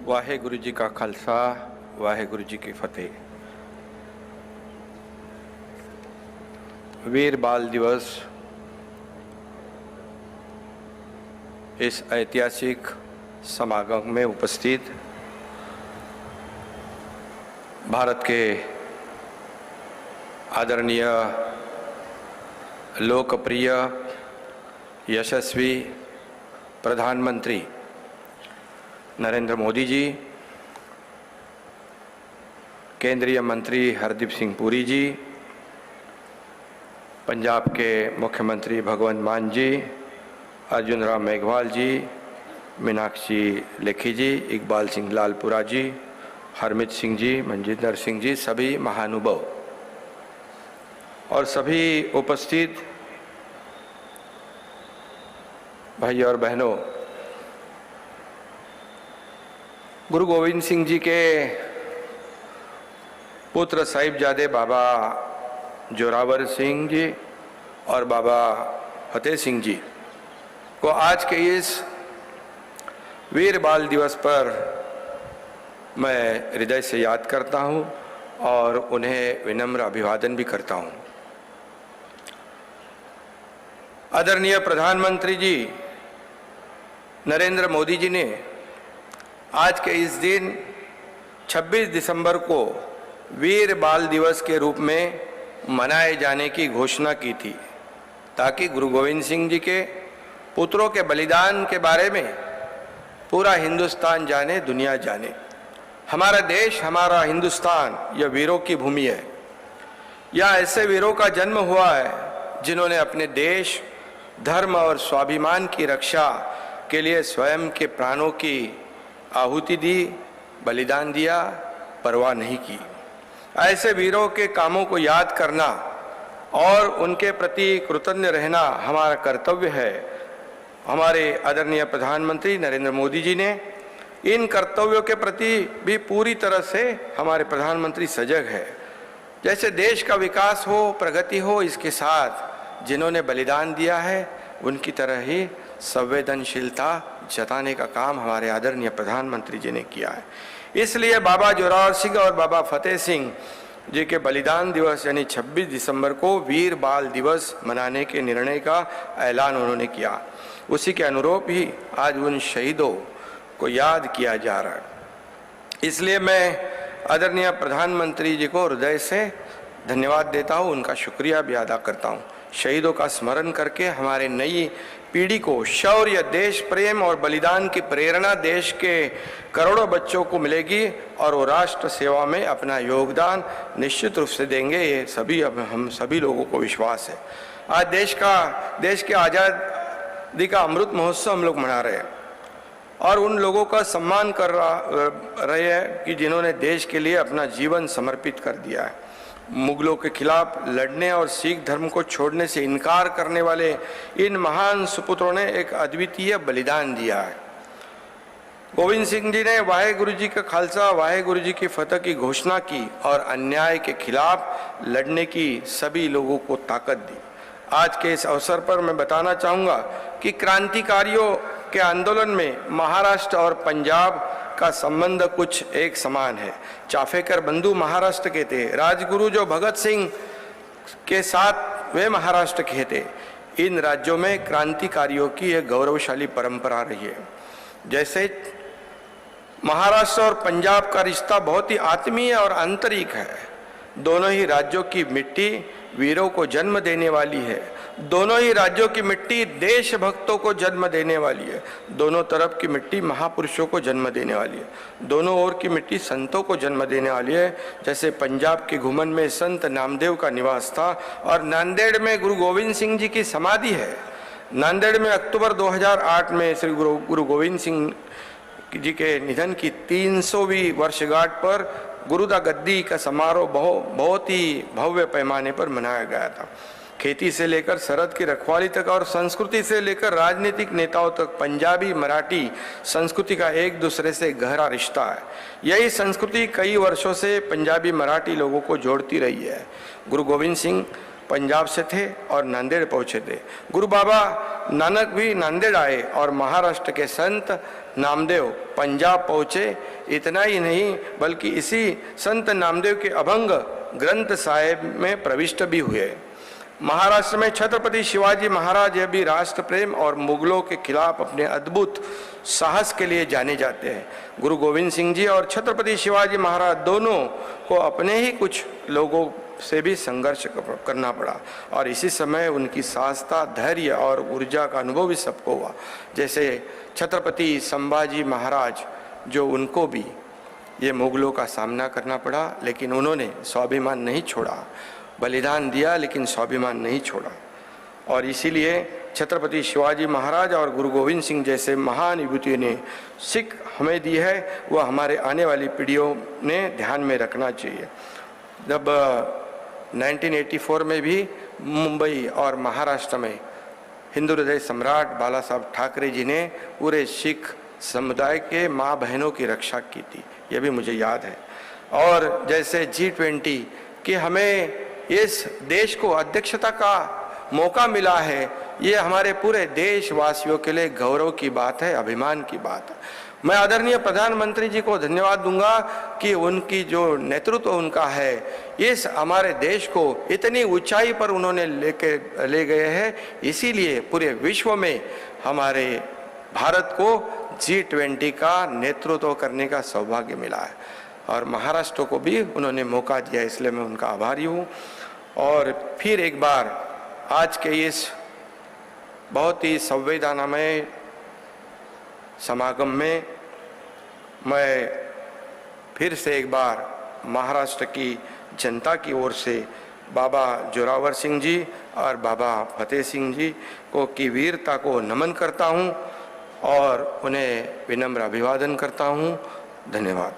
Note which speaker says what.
Speaker 1: वाहेगुरु जी का खालसा वाहेगुरु जी की फतेह। वीर बाल दिवस इस ऐतिहासिक समागम में उपस्थित भारत के आदरणीय लोकप्रिय यशस्वी प्रधानमंत्री नरेंद्र मोदी जी, केंद्रीय मंत्री हरदीप सिंह पुरी जी, पंजाब के मुख्यमंत्री भगवंत मान जी, अर्जुन राम मेघवाल जी, मीनाक्षी लेखी जी, इकबाल सिंह लालपुरा जी, हरमीत सिंह जी, मनजिंदर सिंह जी, सभी महानुभाव और सभी उपस्थित भाई और बहनों, गुरु गोविंद सिंह जी के पुत्र साहिबजादे बाबा जोरावर सिंह जी और बाबा फतेह सिंह जी को आज के इस वीर बाल दिवस पर मैं हृदय से याद करता हूं और उन्हें विनम्र अभिवादन भी करता हूं। आदरणीय प्रधानमंत्री जी नरेंद्र मोदी जी ने आज के इस दिन 26 दिसंबर को वीर बाल दिवस के रूप में मनाए जाने की घोषणा की थी, ताकि गुरु गोविंद सिंह जी के पुत्रों के बलिदान के बारे में पूरा हिंदुस्तान जाने, दुनिया जाने। हमारा देश, हमारा हिंदुस्तान यह वीरों की भूमि है। यहाँ ऐसे वीरों का जन्म हुआ है जिन्होंने अपने देश, धर्म और स्वाभिमान की रक्षा के लिए स्वयं के प्राणों की आहुति दी, बलिदान दिया, परवाह नहीं की। ऐसे वीरों के कामों को याद करना और उनके प्रति कृतज्ञ रहना हमारा कर्तव्य है। हमारे आदरणीय प्रधानमंत्री नरेंद्र मोदी जी ने इन कर्तव्यों के प्रति भी पूरी तरह से हमारे प्रधानमंत्री सजग है। जैसे देश का विकास हो, प्रगति हो, इसके साथ जिन्होंने बलिदान दिया है उनकी तरह ही संवेदनशीलता जताने का काम हमारे आदरणीय प्रधानमंत्री जी ने किया है। इसलिए बाबा जोरावर सिंह और बाबा फतेह सिंह जी के बलिदान दिवस यानी 26 दिसंबर को वीर बाल दिवस मनाने के निर्णय का ऐलान उन्होंने किया। उसी के अनुरूप ही आज उन शहीदों को याद किया जा रहा है। इसलिए मैं आदरणीय प्रधानमंत्री जी को हृदय से धन्यवाद देता हूँ, उनका शुक्रिया भी अदा करता हूँ। शहीदों का स्मरण करके हमारे नई पीढ़ी को शौर्य, देश प्रेम और बलिदान की प्रेरणा देश के करोड़ों बच्चों को मिलेगी और वो राष्ट्र सेवा में अपना योगदान निश्चित रूप से देंगे। ये सभी हम सभी लोगों को विश्वास है। आज देश के आज़ादी का अमृत महोत्सव हम लोग मना रहे हैं और उन लोगों का सम्मान कर रहे हैं कि जिन्होंने देश के लिए अपना जीवन समर्पित कर दिया है। मुगलों के खिलाफ लड़ने और सिख धर्म को छोड़ने से इनकार करने वाले इन महान सुपुत्रों ने एक अद्वितीय बलिदान दिया है। गोविंद सिंह जी ने वाहेगुरु जी का खालसा वाहेगुरु जी की फतह की घोषणा की और अन्याय के खिलाफ लड़ने की सभी लोगों को ताकत दी। आज के इस अवसर पर मैं बताना चाहूँगा कि क्रांतिकारियों के आंदोलन में महाराष्ट्र और पंजाब का संबंध कुछ एक समान है। चाफेकर बंधु महाराष्ट्र के थे, राजगुरु जो भगत सिंह के साथ वे महाराष्ट्र के थे। इन राज्यों में क्रांतिकारियों की एक गौरवशाली परंपरा रही है। जैसे महाराष्ट्र और पंजाब का रिश्ता बहुत ही आत्मीय और आंतरिक है। दोनों ही राज्यों की मिट्टी वीरों को जन्म देने वाली है। दोनों ही राज्यों की मिट्टी देशभक्तों को जन्म देने वाली है। दोनों तरफ की मिट्टी महापुरुषों को जन्म देने वाली है। दोनों ओर की मिट्टी संतों को जन्म देने वाली है। जैसे पंजाब के घुमन में संत नामदेव का निवास था और नांदेड़ में गुरु गोविंद सिंह जी की समाधि है। नांदेड़ में अक्टूबर 2008 में श्री गुरु गोविंद सिंह जी के निधन की 300वीं वर्षगांठ पर गुरुदा गद्दी का समारोह बहुत ही भव्य पैमाने पर मनाया गया था। खेती से लेकर सरहद की रखवाली तक और संस्कृति से लेकर राजनीतिक नेताओं तक पंजाबी मराठी संस्कृति का एक दूसरे से गहरा रिश्ता है। यही संस्कृति कई वर्षों से पंजाबी मराठी लोगों को जोड़ती रही है। गुरु गोविंद सिंह पंजाब से थे और नांदेड़ पहुंचे थे। गुरु बाबा नानक भी नांदेड़ आए और महाराष्ट्र के संत नामदेव पंजाब पहुंचे। इतना ही नहीं बल्कि इसी संत नामदेव के अभंग ग्रंथ साहिब में प्रविष्ट भी हुए। महाराष्ट्र में छत्रपति शिवाजी महाराज यह भी राष्ट्र प्रेम और मुगलों के खिलाफ अपने अद्भुत साहस के लिए जाने जाते हैं। गुरु गोविंद सिंह जी और छत्रपति शिवाजी महाराज दोनों को अपने ही कुछ लोगों से भी संघर्ष करना पड़ा और इसी समय उनकी साहसता, धैर्य और ऊर्जा का अनुभव भी सबको हुआ। जैसे छत्रपति संभाजी महाराज, जो उनको भी ये मुगलों का सामना करना पड़ा, लेकिन उन्होंने स्वाभिमान नहीं छोड़ा, बलिदान दिया लेकिन स्वाभिमान नहीं छोड़ा। और इसीलिए छत्रपति शिवाजी महाराज और गुरु गोविंद सिंह जैसे महान विभूतियों ने सीख हमें दी है, वह हमारे आने वाली पीढ़ियों ने ध्यान में रखना चाहिए। जब 1984 में भी मुंबई और महाराष्ट्र में हिंदू हृदय सम्राट बाला साहब ठाकरे जी ने पूरे सिख समुदाय के माँ बहनों की रक्षा की थी, यह भी मुझे याद है। और जैसे G20 कि हमें इस देश को अध्यक्षता का मौका मिला है, ये हमारे पूरे देशवासियों के लिए गौरव की बात है, अभिमान की बात है। मैं आदरणीय प्रधानमंत्री जी को धन्यवाद दूंगा कि उनकी जो नेतृत्व उनका है, इस हमारे देश को इतनी ऊंचाई पर उन्होंने ले गए हैं। इसीलिए पूरे विश्व में हमारे भारत को G20 का नेतृत्व करने का सौभाग्य मिला है और महाराष्ट्र को भी उन्होंने मौका दिया, इसलिए मैं उनका आभारी हूँ। और फिर एक बार आज के इस बहुत ही संवेदनामय समागम में मैं फिर से एक बार महाराष्ट्र की जनता की ओर से बाबा जोरावर सिंह जी और बाबा फतेह सिंह जी को की वीरता को नमन करता हूं और उन्हें विनम्र अभिवादन करता हूं। धन्यवाद।